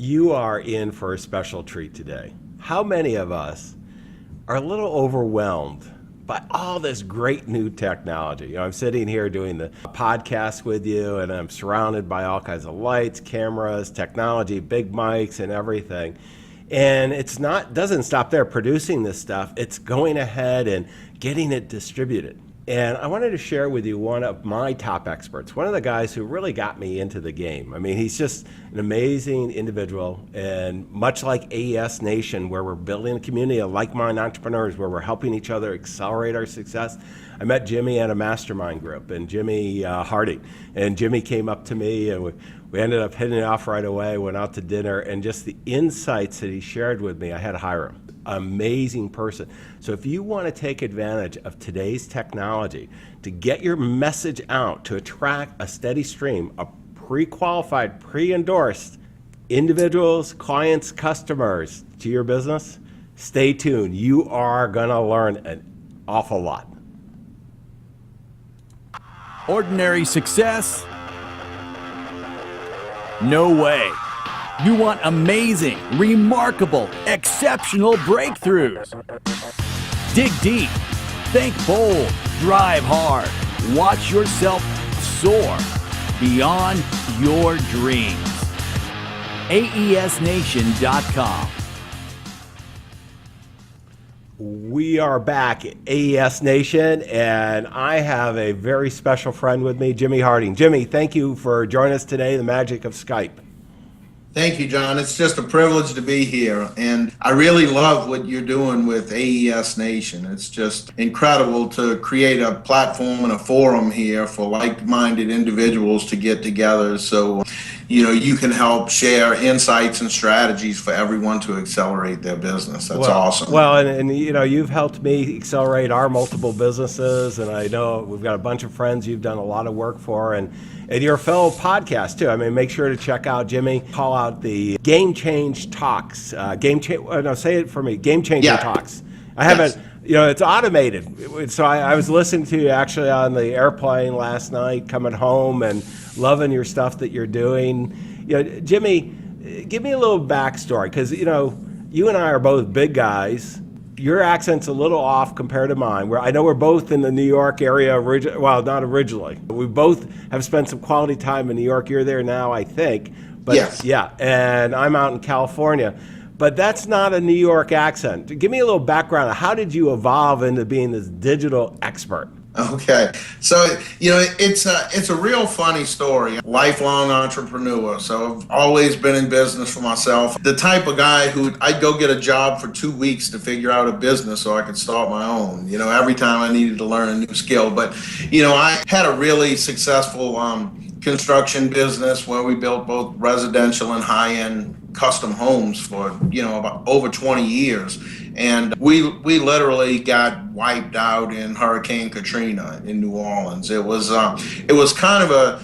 You are in for a special treat today. How many of us are a little overwhelmed by all this great new technology? You know, I'm sitting here doing the podcast with you, and I'm surrounded by all kinds of lights, cameras, technology, big mics, and everything. And doesn't stop there producing this stuff. It's going ahead and getting it distributed. And I wanted to share with you one of my top experts, one of the guys who really got me into the game. I mean, he's just an amazing individual, and much like AES Nation, where we're building a community of like-minded entrepreneurs, where we're helping each other accelerate our success. I met Jimmy at a mastermind group, and Jimmy Harding, and Jimmy came up to me, and we ended up hitting it off right away, went out to dinner, and just the insights that he shared with me, I had to hire him. Amazing person. So if you want to take advantage of today's technology to get your message out, to attract a steady stream of pre-qualified, pre-endorsed individuals, clients, customers to your business, stay tuned. You are going to learn an awful lot. Ordinary success? No way. You want amazing, remarkable, exceptional breakthroughs. Dig deep, think bold, drive hard, watch yourself soar beyond your dreams. AESNation.com. We are back at AES Nation, and I have a very special friend with me, Jimmy Harding. Jimmy, thank you for joining us today, the magic of Skype. Thank you, John. It's just a privilege to be here, and I really love what you're doing with AES Nation. It's just incredible to create a platform and a forum here for like-minded individuals to get together so, you can help share insights and strategies for everyone to accelerate their business. That's awesome. Well, and you've helped me accelerate our multiple businesses, and I know we've got a bunch of friends you've done a lot of work for, and you're a fellow podcast too. I mean, make sure to check out Jimmy. Call out the Game Change Talks. Say it for me. Game Changer Talks. I haven't. It's automated. So I was listening to you actually on the airplane last night, coming home, and loving your stuff that you're doing. Jimmy, give me a little backstory, because you and I are both big guys. Your accent's a little off compared to mine. I know we're both in the New York area, well, not originally. We both have spent some quality time in New York. You're there now, I think. But yes. Yeah, and I'm out in California. But that's not a New York accent. Give me a little background on how did you evolve into being this digital expert? Okay, so it's a real funny story. Lifelong entrepreneur, so I've always been in business for myself. The type of guy who I'd go get a job for 2 weeks to figure out a business so I could start my own. Every time I needed to learn a new skill. But I had a really successful construction business where we built both residential and high-end custom homes for about over 20 years. And we literally got wiped out in Hurricane Katrina in New Orleans. It was kind of a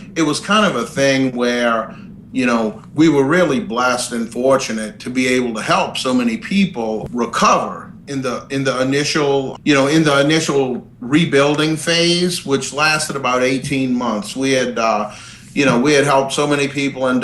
thing where we were really blessed and fortunate to be able to help so many people recover in the initial rebuilding phase, which lasted about 18 months. We had helped so many people and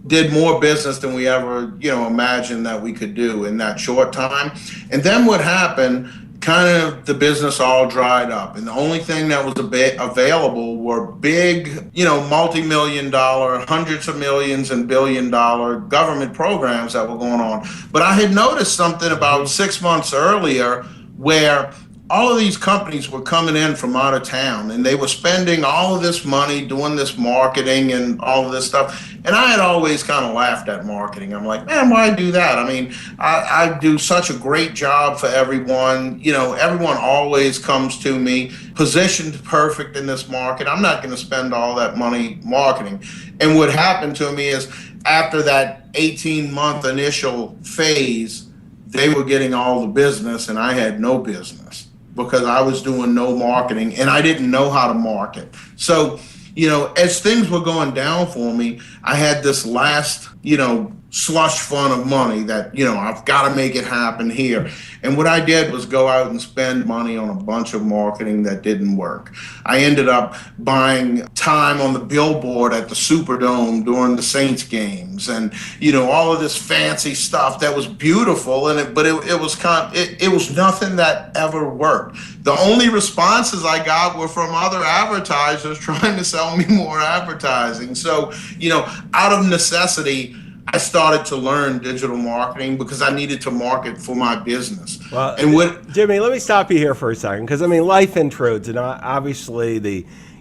did more business than we ever, imagined that we could do in that short time. And then what happened, kind of the business all dried up. And the only thing that was available were big, multi-million dollar, hundreds of millions and billion-dollar government programs that were going on. But I had noticed something about 6 months earlier where all of these companies were coming in from out of town, and they were spending all of this money doing this marketing and all of this stuff. And I had always kind of laughed at marketing. I'm like, man, why do that? I mean, I do such a great job for everyone. Everyone always comes to me, positioned perfect in this market. I'm not going to spend all that money marketing. And what happened to me is after that 18-month initial phase, they were getting all the business and I had no business, because I was doing no marketing and I didn't know how to market. So, as things were going down for me, I had this last, slush fund of money that, I've got to make it happen here. And what I did was go out and spend money on a bunch of marketing that didn't work. I ended up buying time on the billboard at the Superdome during the Saints games, and all of this fancy stuff that was beautiful, but it was nothing that ever worked. The only responses I got were from other advertisers trying to sell me more advertising. So, out of necessity, I started to learn digital marketing because I needed to market for my business. Well, Jimmy, let me stop you here for a second, because life intrudes, and obviously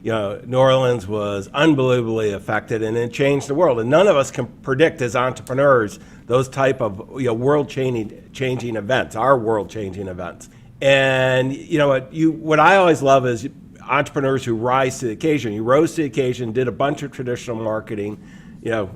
New Orleans was unbelievably affected, and it changed the world. And none of us can predict as entrepreneurs those type of world-changing events, our world-changing events. And what I always love is entrepreneurs who rise to the occasion. You rose to the occasion, did a bunch of traditional marketing.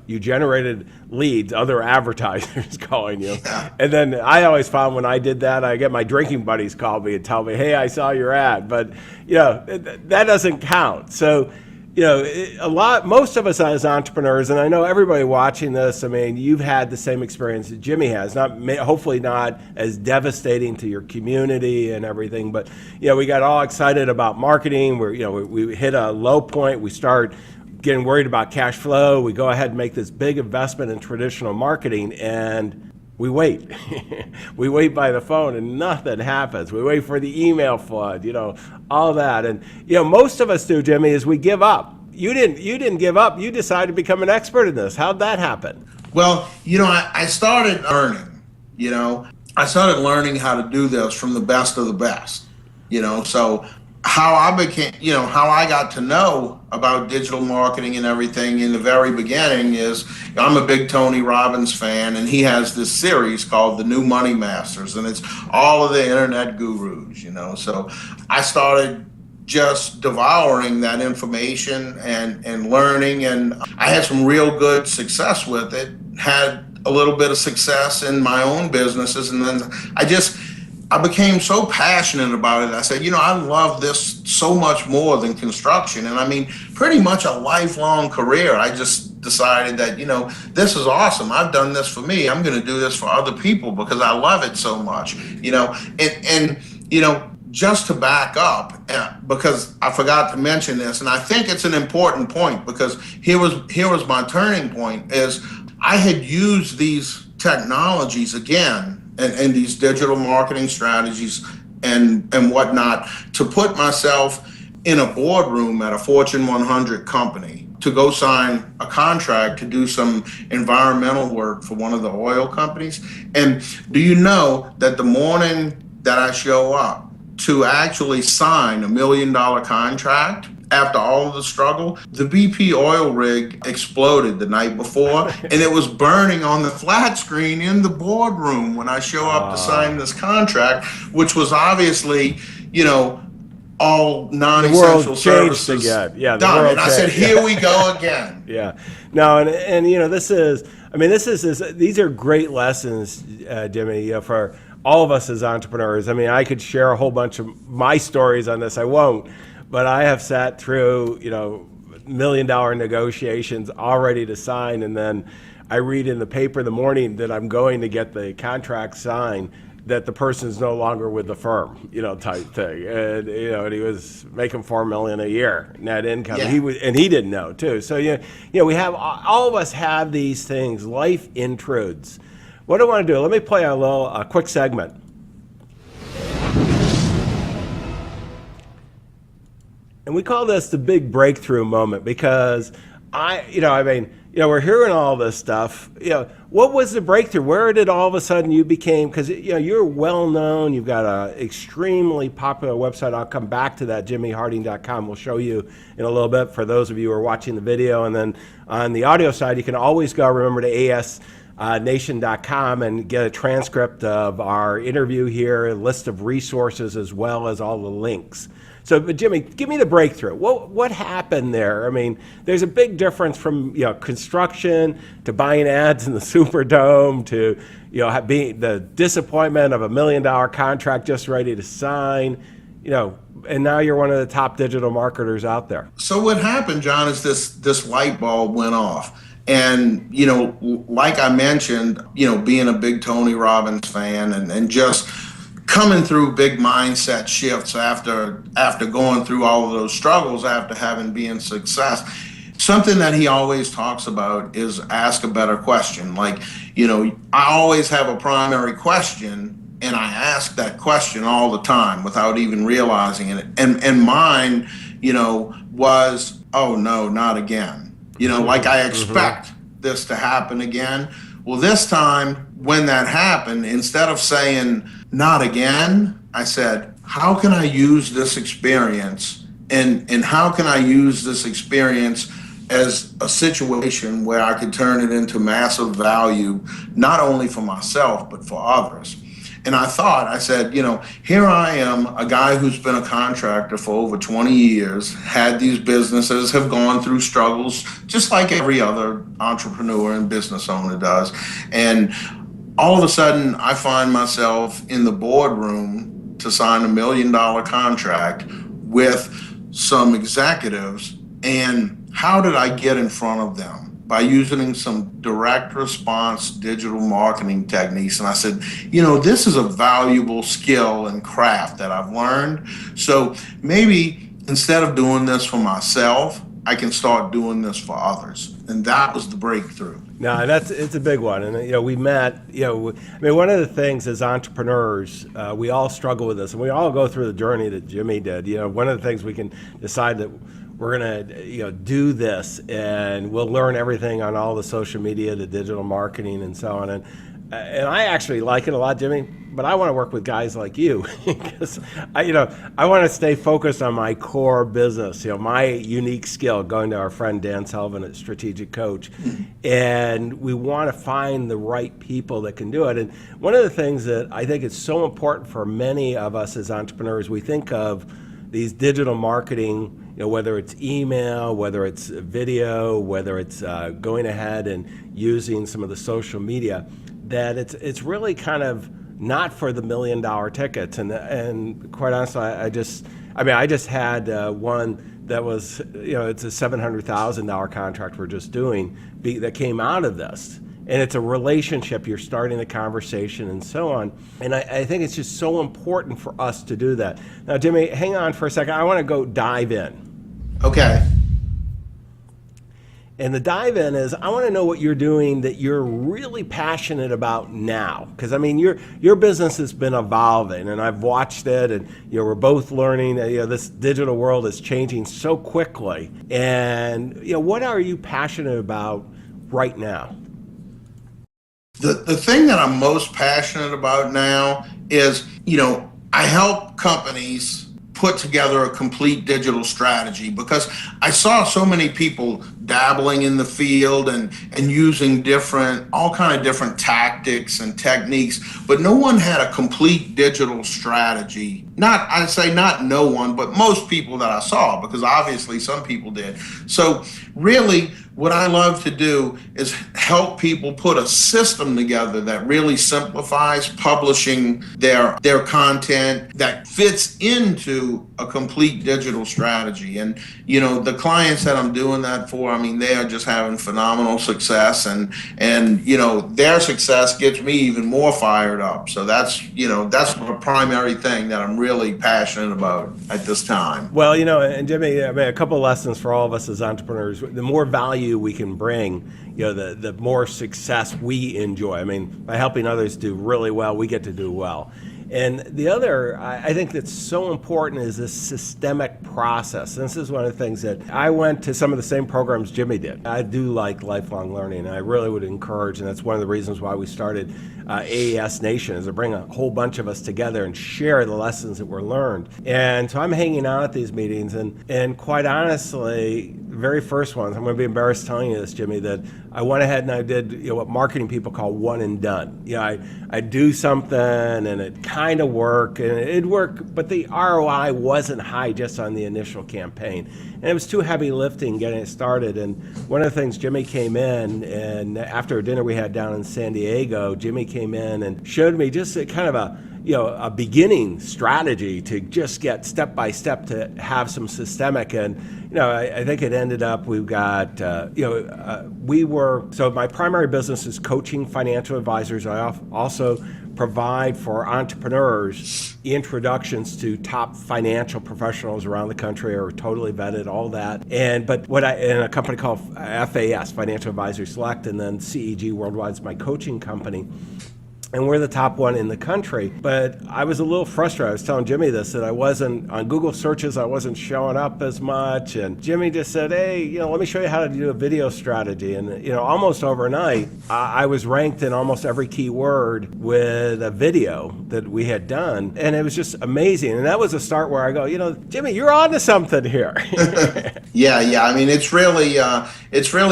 You generated leads, other advertisers calling you. Yeah. And then I always found when I did that, I get my drinking buddies call me and tell me, hey, I saw your ad. But, that doesn't count. So, most of us as entrepreneurs, and I know everybody watching this, you've had the same experience that Jimmy has, hopefully not as devastating to your community and everything, but, we got all excited about marketing. We hit a low point. We start getting worried about cash flow. We go ahead and make this big investment in traditional marketing, and we wait. We wait by the phone and nothing happens. We wait for the email flood, all that. And, most of us do, Jimmy, is we give up. You didn't give up. You decided to become an expert in this. How'd that happen? Well, I started learning, I started learning how to do this from the best of the best, so how I got to know about digital marketing and everything in the very beginning is I'm a big Tony Robbins fan, and he has this series called The New Money Masters, and it's all of the internet gurus, So I started just devouring that information and learning, and I had some real good success with it, had a little bit of success in my own businesses, and then I became so passionate about it. I said, I love this so much more than construction. And pretty much a lifelong career. I just decided that, this is awesome. I've done this for me. I'm going to do this for other people because I love it so much, and just to back up, because I forgot to mention this, and I think it's an important point, because here was my turning point, is I had used these technologies again, and these digital marketing strategies and whatnot, to put myself in a boardroom at a Fortune 100 company to go sign a contract to do some environmental work for one of the oil companies. And do you know that the morning that I show up to actually sign $1 million contract, after all of the struggle, the BP oil rig exploded the night before, and it was burning on the flat screen in the boardroom when I show up to sign this contract, which was obviously, all non-essential services again. Yeah, done. And I said, here we go again. Yeah. No, and these are great lessons, Jimmy, for all of us as entrepreneurs. I could share a whole bunch of my stories on this. I won't. But I have sat through, $1 million negotiations all ready to sign, and then I read in the paper in the morning that I'm going to get the contract signed, that the person's no longer with the firm, type thing. And and he was making $4 million a year net income. Yeah. He didn't know too. So we have, all of us have these things. Life intrudes. What do I want to do? Let me play a quick segment. And we call this the big breakthrough moment, because we're hearing all this stuff. What was the breakthrough? Where did all of a sudden you became, because you're well known, you've got an extremely popular website. I'll come back to that, jimmyharding.com. We'll show you in a little bit for those of you who are watching the video. And then on the audio side, you can always remember to asnation.com and get a transcript of our interview here, a list of resources, as well as all the links. So, but Jimmy, give me the breakthrough. What happened there? There's a big difference from construction to buying ads in the Superdome to being the disappointment of $1 million contract just ready to sign. And now you're one of the top digital marketers out there. So what happened, John, is this light bulb went off, And, like I mentioned, being a big Tony Robbins fan and just coming through big mindset shifts after going through all of those struggles, after having been success. Something that he always talks about is ask a better question. Like, I always have a primary question and I ask that question all the time without even realizing it. And mine, was, oh no, not again. Like I expect this to happen again. Well, this time when that happened, instead of saying not again, I said, how can I use this experience and how can I use this experience as a situation where I could turn it into massive value, not only for myself, but for others. And I said, here I am, a guy who's been a contractor for over 20 years, had these businesses, have gone through struggles, just like every other entrepreneur and business owner does. And all of a sudden, I find myself in the boardroom to sign $1 million contract with some executives. And how did I get in front of them? By using some direct response digital marketing techniques. And I said, this is a valuable skill and craft that I've learned. So maybe instead of doing this for myself, I can start doing this for others. And that was the breakthrough. No, it's a big one. And, we met, one of the things as entrepreneurs, we all struggle with this and we all go through the journey that Jimmy did. One of the things we can decide that we're going to do this and we'll learn everything on all the social media, the digital marketing and so on. And I actually like it a lot, Jimmy, but I want to work with guys like you because I want to stay focused on my core business, my unique skill, going to our friend Dan Sullivan at Strategic Coach. And we want to find the right people that can do it. And one of the things that I think is so important for many of us as entrepreneurs, we think of these digital marketing, whether it's email, whether it's video, whether it's going ahead and using some of the social media, that it's really kind of not for the $1 million tickets. And quite honestly, I just had one that was, it's a $700,000 contract we're just doing that came out of this. And it's a relationship, you're starting the conversation and so on. And I think it's just so important for us to do that. Now, Jimmy, hang on for a second. I want to go dive in. Okay. And the dive in is, I want to know what you're doing that you're really passionate about now. Because, your business has been evolving, and I've watched it, and, we're both learning, this digital world is changing so quickly. And, what are you passionate about right now? The thing that I'm most passionate about now is, I help companies put together a complete digital strategy because I saw so many people dabbling in the field and using all kind of different tactics and techniques, but no one had a complete digital strategy. I'd say not no one, but most people that I saw, because obviously some people did. So really, what I love to do is help people put a system together that really simplifies publishing their content that fits into a complete digital strategy. And, the clients that I'm doing that for, they are just having phenomenal success and their success gets me even more fired up. So that's the primary thing that I'm really passionate about at this time. Well, and Jimmy, a couple of lessons for all of us as entrepreneurs. The more value we can bring, the more success we enjoy. By helping others do really well, we get to do well. And the other, I think that's so important, is this systemic process. And this is one of the things that I went to some of the same programs Jimmy did. I do like lifelong learning, and I really would encourage, and that's one of the reasons why we started AES Nation, is to bring a whole bunch of us together and share the lessons that were learned. And so I'm hanging out at these meetings, and quite honestly, the very first ones, I'm going to be embarrassed telling you this, Jimmy, that I went ahead and I did what marketing people call one and done. I do something and it kind of worked, and it'd work, but the ROI wasn't high just on the initial campaign. And it was too heavy lifting getting it started. And one of the things, Jimmy came in, and after a dinner we had down in San Diego, Jimmy came in and showed me just a kind of a beginning strategy to just get step by step to have some systemic. And I think it ended up we've got so my primary business is coaching financial advisors. I also provide for entrepreneurs introductions to top financial professionals around the country, are totally vetted, all that. And a company called FAS, Financial Advisory Select, and then CEG Worldwide is my coaching company. And we're the top one in the country. But I was a little frustrated. I was telling Jimmy this, that I wasn't, on Google searches, I wasn't showing up as much. And Jimmy just said, hey, let me show you how to do a video strategy. And, almost overnight, I was ranked in almost every keyword with a video that we had done. And it was just amazing. And that was a start where I go, Jimmy, you're on to something here. Yeah. I mean, it's really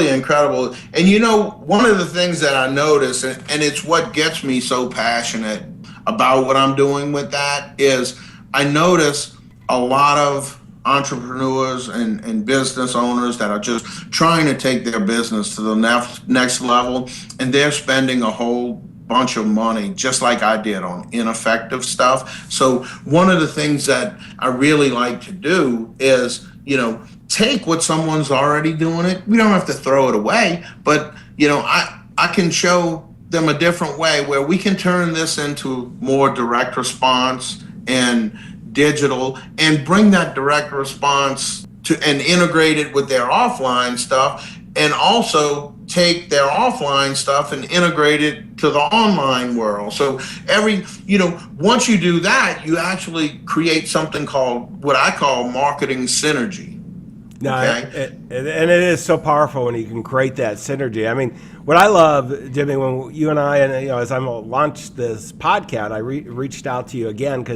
incredible. And one of the things that I notice, and it's what gets me so passionate about what I'm doing with that, is I notice a lot of entrepreneurs and business owners that are just trying to take their business to the next level, and they're spending a whole bunch of money, just like I did, on ineffective stuff. So one of the things that I really like to do is, take what someone's already doing it. We don't have to throw it away, but I can show them a different way where we can turn this into more direct response and digital, and bring that direct response to and integrate it with their offline stuff, and also take their offline stuff and integrate it to the online world. So once you do that, you actually create something called what I call marketing synergy. No, okay? And it is so powerful when you can create that synergy. I mean, what I love, Jimmy, when you and I, and as I launched this podcast, I reached out to you again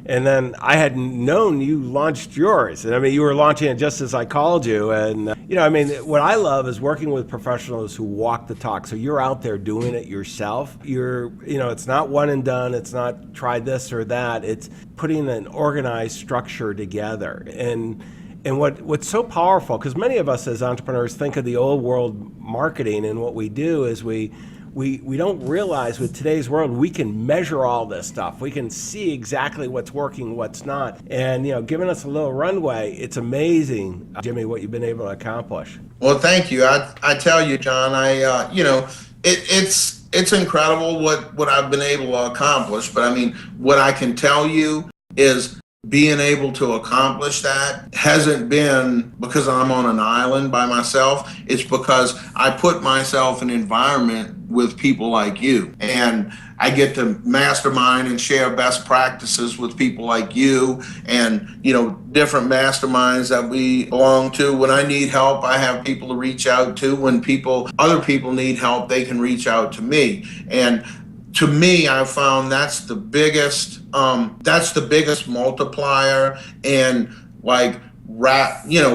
and then I had known you launched yours. And I mean, you were launching it just as I called you. And, what I love is working with professionals who walk the talk. So you're out there doing it yourself. It's not one and done. It's not try this or that. It's putting an organized structure together. And what's so powerful, because many of us as entrepreneurs think of the old world marketing, and what we do is we don't realize with today's world we can measure all this stuff. We can see exactly what's working, what's not. And giving us a little runway, it's amazing, Jimmy, what you've been able to accomplish. Well, thank you. I tell you, John, it's incredible what I've been able to accomplish. But I mean, what I can tell you is being able to accomplish that hasn't been because I'm on an island by myself. It's because I put myself in an environment with people like you, and I get to mastermind and share best practices with people like you, and different masterminds that we belong to. When I need help, I have people to reach out to. When other people need help, they can reach out to me. And to me, I found that's the biggest multiplier and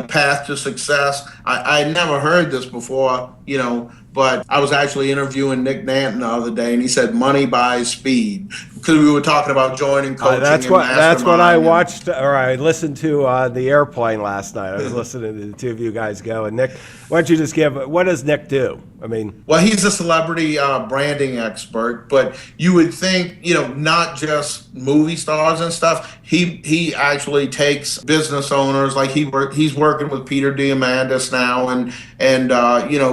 path to success. I never heard this before, but I was actually interviewing Nick Nanton the other day, and he said money buys speed, because we were talking about joining coaching. That's what I watched, or I listened to the airplane last night. I was listening to the two of you guys go. And Nick, why don't you just what does Nick do? Well, he's a celebrity branding expert, but you would think, not just movie stars and stuff. He actually takes business owners, like he's working with Peter Diamandis now, and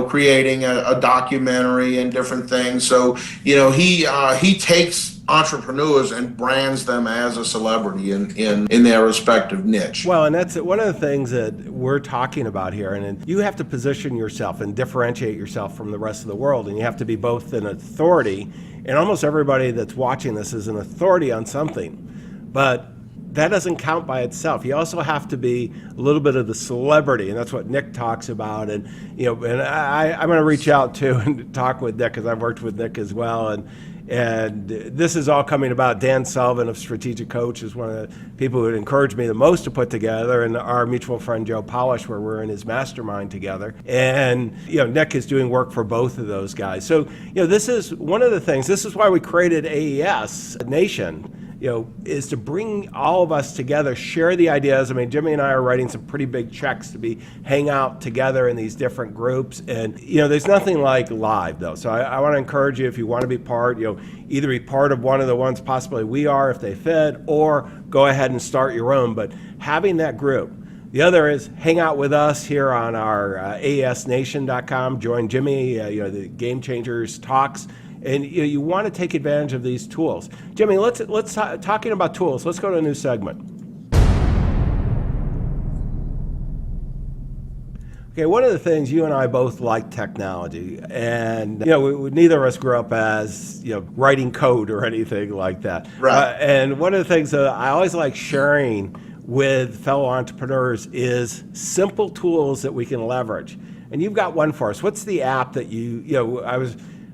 creating a documentary and different things. So he takes entrepreneurs and brands them as a celebrity in their respective niche. Well, and that's one of the things that we're talking about here. And you have to position yourself and differentiate yourself from the rest of the world. And you have to be both an authority, and almost everybody that's watching this is an authority on something. But that doesn't count by itself. You also have to be a little bit of the celebrity, and that's what Nick talks about. And I'm going to reach out to and talk with Nick, because I've worked with Nick as well. And this is all coming about. Dan Sullivan of Strategic Coach is one of the people who would encourage me the most to put together, and our mutual friend Joe Polish, where we're in his mastermind together. And Nick is doing work for both of those guys. So this is one of the things. This is why we created AES Nation. is to bring all of us together, share the ideas. I mean, Jimmy and I are writing some pretty big checks to hang out together in these different groups. And, there's nothing like live, though. So I want to encourage you, if you want to be part, either be part of one of the ones possibly we are, if they fit, or go ahead and start your own. But having that group. The other is hang out with us here on our AESNation.com. Join Jimmy, the Game Changers Talks. And you want to take advantage of these tools. Jimmy, let's talking about tools. Let's go to a new segment. Okay, one of the things, you and I both like technology, and neither of us grew up as writing code or anything like that. Right. And one of the things that I always like sharing with fellow entrepreneurs is simple tools that we can leverage. And you've got one for us. What's the app that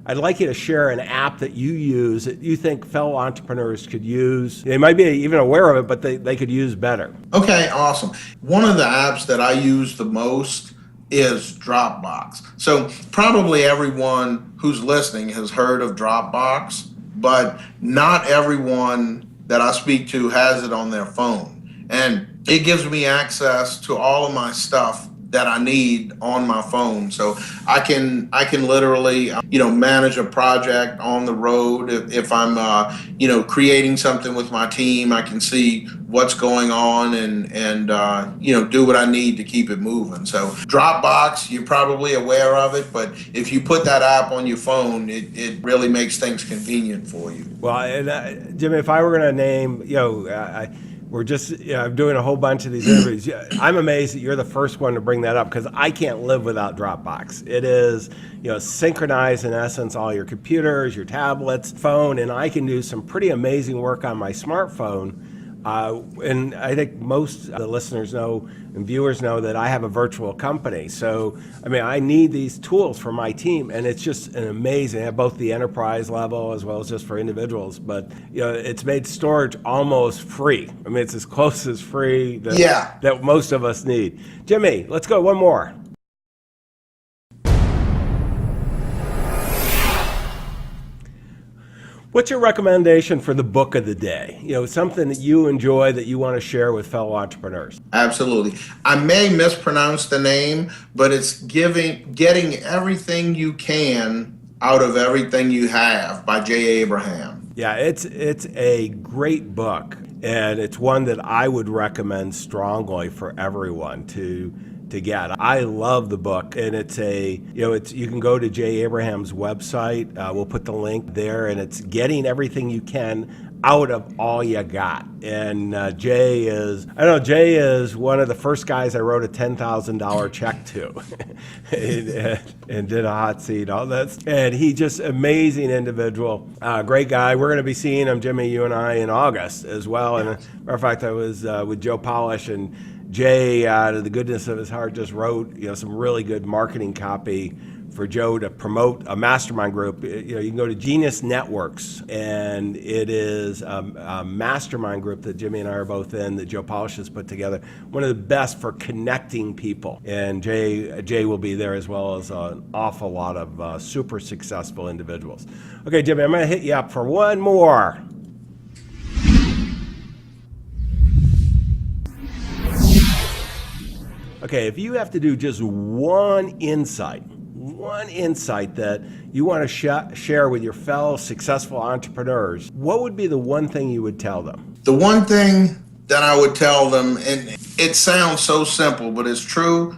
I'd like you to share an app that you use that you think fellow entrepreneurs could use. They might be even aware of it, but they could use better. Okay, awesome. One of the apps that I use the most is Dropbox. So probably everyone who's listening has heard of Dropbox, but not everyone that I speak to has it on their phone. And it gives me access to all of my stuff that I need on my phone. So I can literally, manage a project on the road. If I'm, creating something with my team, I can see what's going on and do what I need to keep it moving. So Dropbox, you're probably aware of it, but if you put that app on your phone, it really makes things convenient for you. Well, and Jimmy, if I were going to name, we're just I'm doing a whole bunch of these interviews. I'm amazed that you're the first one to bring that up, because I can't live without Dropbox. It is synchronized in essence all your computers, your tablets, phone, and I can do some pretty amazing work on my smartphone. And I think most of the listeners know and viewers know that I have a virtual company. So, I need these tools for my team, and it's just an amazing, at both the enterprise level as well as just for individuals. But, it's made storage almost free. It's as close as free that most of us need. Jimmy, let's go one more. What's your recommendation for the book of the day? Something that you enjoy that you want to share with fellow entrepreneurs. Absolutely. I may mispronounce the name, but it's Getting Everything You Can Out of Everything You Have by J. Abraham. Yeah, it's a great book, and it's one that I would recommend strongly for everyone to get. I love the book, and it's you can go to Jay Abraham's website. We'll put the link there, and it's Getting Everything You Can Out of All You Got. And Jay is one of the first guys I wrote a $10,000 check to and did a hot seat, all that. And he just amazing individual, great guy. We're going to be seeing him, Jimmy, you and I, in August as well. And as a matter of fact, I was with Joe Polish, and Jay, out of the goodness of his heart, just wrote some really good marketing copy for Joe to promote a mastermind group. You can go to Genius Networks, and it is a mastermind group that Jimmy and I are both in, that Joe Polish has put together. One of the best for connecting people. And Jay will be there, as well as an awful lot of super successful individuals. Okay, Jimmy, I'm going to hit you up for one more. Okay, if you have to do just one insight that you want to share with your fellow successful entrepreneurs, what would be the one thing you would tell them? The one thing that I would tell them, and it sounds so simple, but it's true,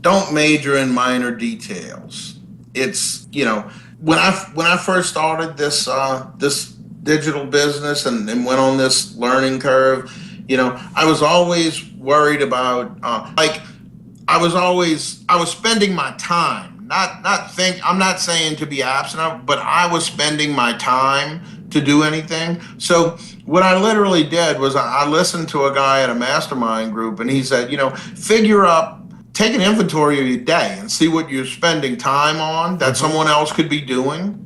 don't major in minor details. It's, when I first started this digital business and went on this learning curve, I was always worried about, I was spending my time, I'm not saying to be absent, but I was spending my time to do anything. So what I literally did was I listened to a guy at a mastermind group, and he said, take an inventory of your day and see what you're spending time on that someone else could be doing.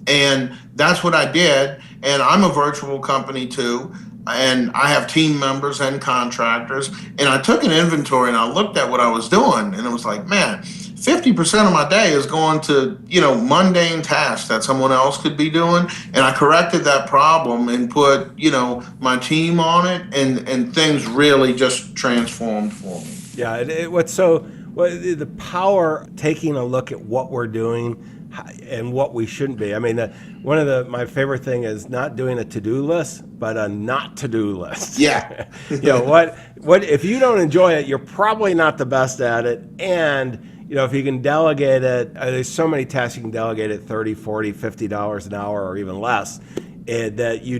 And that's what I did. And I'm a virtual company too. And I have team members and contractors, and I took an inventory and I looked at what I was doing, and it was like, man, 50% of my day is going to, mundane tasks that someone else could be doing. And I corrected that problem and put, my team on it, and things really just transformed for me. Yeah, the power taking a look at what we're doing and what we shouldn't be. I mean, my favorite thing is not doing a to-do list, but a not to-do list. Yeah. What if you don't enjoy it, you're probably not the best at it. And if you can delegate it, there's so many tasks you can delegate at $30, $40, $50 an hour or even less. And that you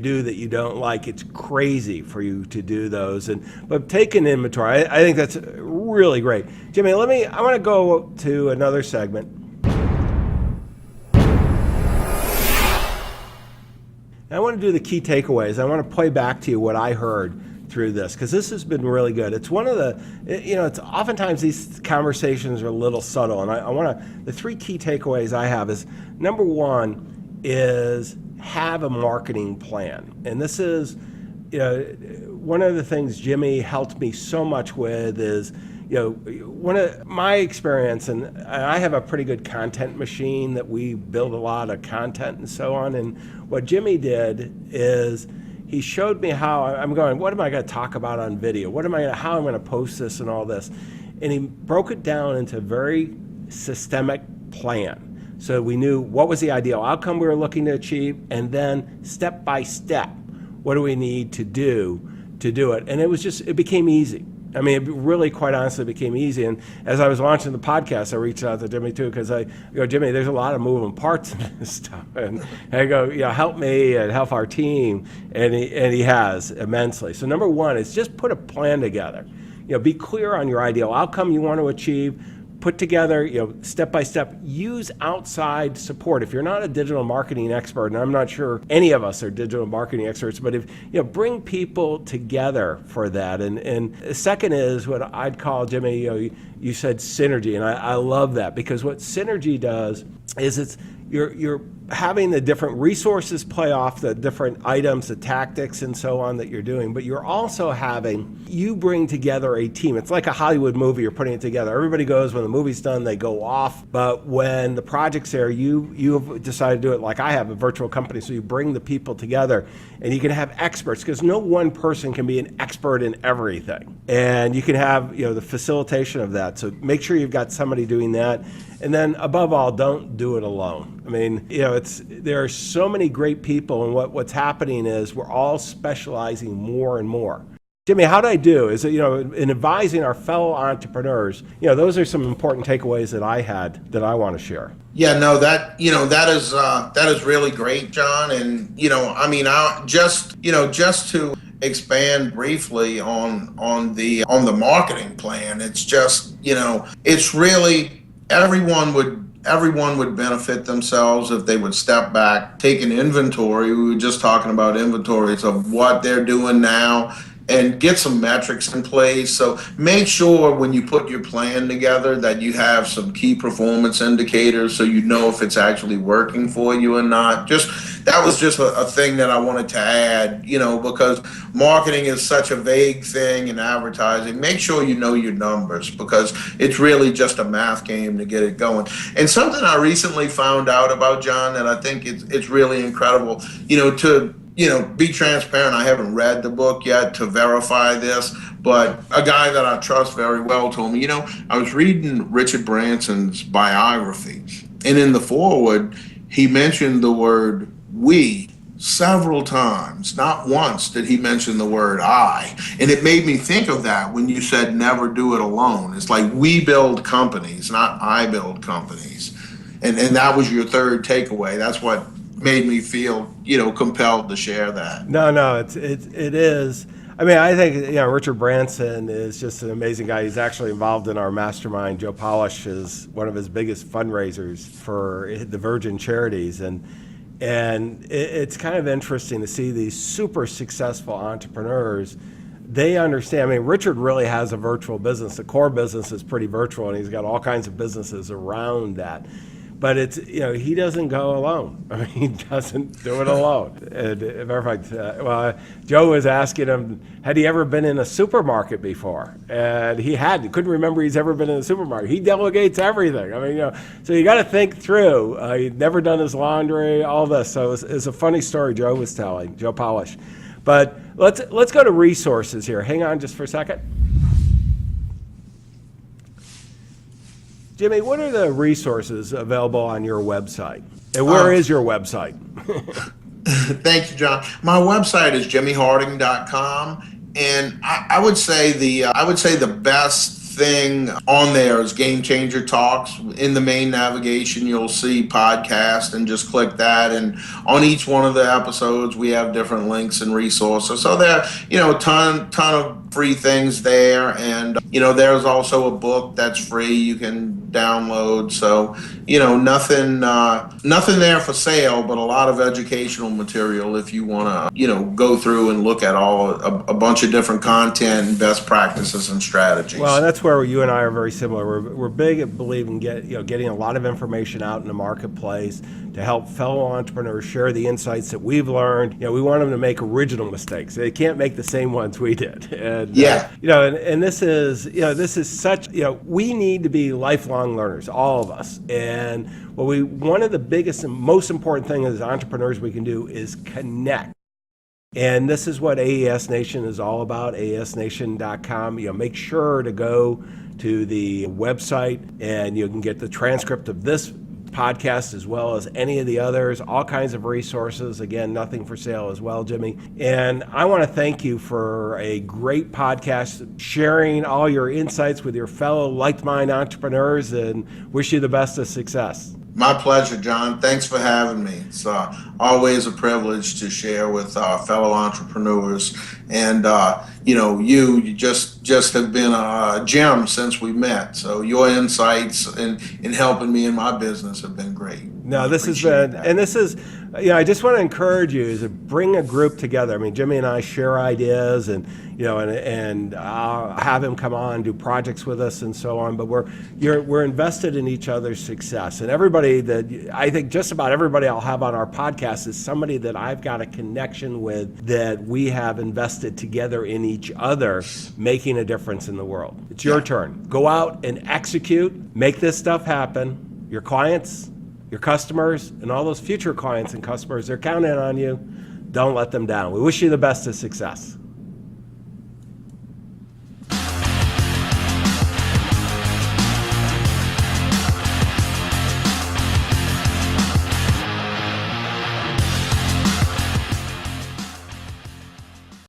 don't like, it's crazy for you to do those. But take an inventory. I think that's really great. Jimmy, I want to go to another segment. I want to do the key takeaways. I want to play back to you what I heard through this, because this has been really good. It's one of the, it's oftentimes these conversations are a little subtle, and the three key takeaways I have is, number one is have a marketing plan. And this is, one of the things Jimmy helped me so much with is, one of my experience, and I have a pretty good content machine that we build a lot of content and so on. And what Jimmy did is he showed me how I'm going, what am I going to talk about on video? How I'm going to post this and all this? And he broke it down into a very systemic plan. So we knew what was the ideal outcome we were looking to achieve, and then step by step, what do we need to do it? And it became easy. I mean, it really, quite honestly, became easy. And as I was launching the podcast, I reached out to Jimmy too, because I go, Jimmy, there's a lot of moving parts in this stuff. And I go, help me and help our team. And he has immensely. So number one is just put a plan together. Be clear on your ideal outcome you want to achieve. Put together, step by step. Use outside support. If you're not a digital marketing expert, and I'm not sure any of us are digital marketing experts, but if bring people together for that. And second is what I'd call, Jimmy, you said synergy, and I love that, because what synergy does is you're having the different resources play off the different items, the tactics and so on that you're doing, but you're also you bring together a team. It's like a Hollywood movie, you're putting it together. Everybody goes, when the movie's done, they go off, but when the project's there, you have decided to do it like I have, a virtual company, so you bring the people together, and you can have experts, because no one person can be an expert in everything. And you can have the facilitation of that, so make sure you've got somebody doing that. And then above all, don't do it alone. I mean, there are so many great people, and what's happening is we're all specializing more and more. Jimmy, how do I do? Is it, in advising our fellow entrepreneurs, those are some important takeaways that I had that I want to share. Yeah, no, that is really great, John. And, just to expand briefly on the marketing plan, it's just, it's really, everyone would benefit themselves if they would step back, take an inventory. We were just talking about inventories of what they're doing now, and get some metrics in place. So make sure when you put your plan together that you have some key performance indicators, so you know if it's actually working for you or not. That was just a thing that I wanted to add, because marketing is such a vague thing, and advertising. Make sure you know your numbers, because it's really just a math game to get it going. And something I recently found out about, John, that I think it's really incredible, to be transparent. I haven't read the book yet to verify this, but a guy that I trust very well told me, I was reading Richard Branson's biography, and in the foreword, he mentioned the word we several times. Not once did he mention the word I. And it made me think of that when you said never do it alone. It's like we build companies, not I build companies. And that was your third takeaway. That's what made me feel, compelled to share that. No, it is. I mean, I think, Richard Branson is just an amazing guy. He's actually involved in our mastermind. Joe Polish is one of his biggest fundraisers for the Virgin Charities. And it's kind of interesting to see these super successful entrepreneurs. They understand. I mean, Richard really has a virtual business. The core business is pretty virtual, and he's got all kinds of businesses around that. But it's, he doesn't go alone. I mean, he doesn't do it alone. And, as a matter of fact, Joe was asking him, had he ever been in a supermarket before? And he hadn't. Couldn't remember he's ever been in a supermarket. He delegates everything. I mean, so you got to think through. He'd never done his laundry, all this. So it's a funny story Joe was telling, Joe Polish. But let's go to resources here. Hang on just for a second. Jimmy, what are the resources available on your website? And where is your website? Thank you, John. My website is jimmyharding.com, and I would say the best thing on there is Game Changer Talks. In the main navigation, you'll see podcast, and just click that. And on each one of the episodes, we have different links and resources. So there, a ton of free things there. And, there's also a book that's free you can download. So, nothing there for sale, but a lot of educational material if you want to, go through and look at a bunch of different content and best practices and strategies. Well, and that's where you and I are very similar. We're big at believing getting a lot of information out in the marketplace to help fellow entrepreneurs share the insights that we've learned. We want them to make original mistakes. They can't make the same ones we did. And, and this is such, we need to be lifelong learners, all of us. And one of the biggest and most important things as entrepreneurs we can do is connect. And this is what AES Nation is all about, aesnation.com. Make sure to go to the website, and you can get the transcript of this podcast as well as any of the others, all kinds of resources. Again, nothing for sale as well, Jimmy. And I want to thank you for a great podcast, sharing all your insights with your fellow like-minded entrepreneurs, and wish you the best of success. My pleasure, John. Thanks for having me. It's always a privilege to share with fellow entrepreneurs. And, you just have been a gem since we met. So your insights in helping me in my business have been great. No, this has been, and this is, I just want to encourage you to bring a group together. I mean, Jimmy and I share ideas, and I'll have him come on and do projects with us and so on. But we're invested in each other's success. And I think just about everybody I'll have on our podcast is somebody that I've got a connection with, that we have invested together in each other, making a difference in the world. It's your turn. Go out and execute, make this stuff happen. Your clients, your customers, and all those future clients and customers, they're counting on you. Don't let them down. We wish you the best of success.